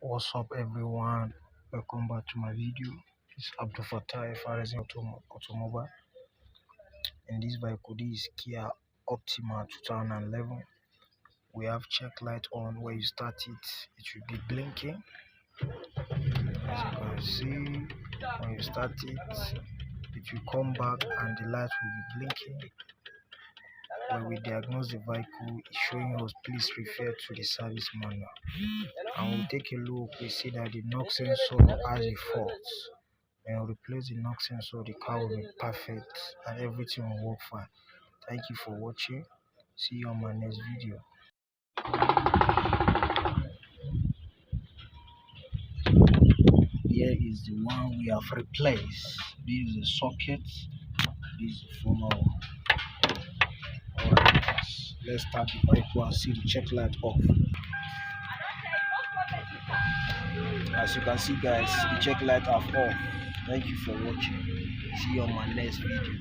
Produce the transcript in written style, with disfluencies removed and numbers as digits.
What's up, everyone? Welcome back to my video. It's Abdul Fattah FRS Automobile. In this vehicle, this is Kia Optima 2011. We have check light on. Where you start it, it will be blinking. As you can see, when you start it, it will come back and the light will be blinking. When we diagnose the vehicle, it's showing us please refer to the service manual. And we'll take a look. We see that the knock sensor has a fault. When you replace the knock sensor, the car will be perfect and everything will work fine. Thank you for watching. See you on my next video. Here is the one we have replaced. This is the socket. This is the former one. Alright, let's start the vehicle and see the check light off. As you can see, guys, the check light are off. Thank you for watching. See you on my next video.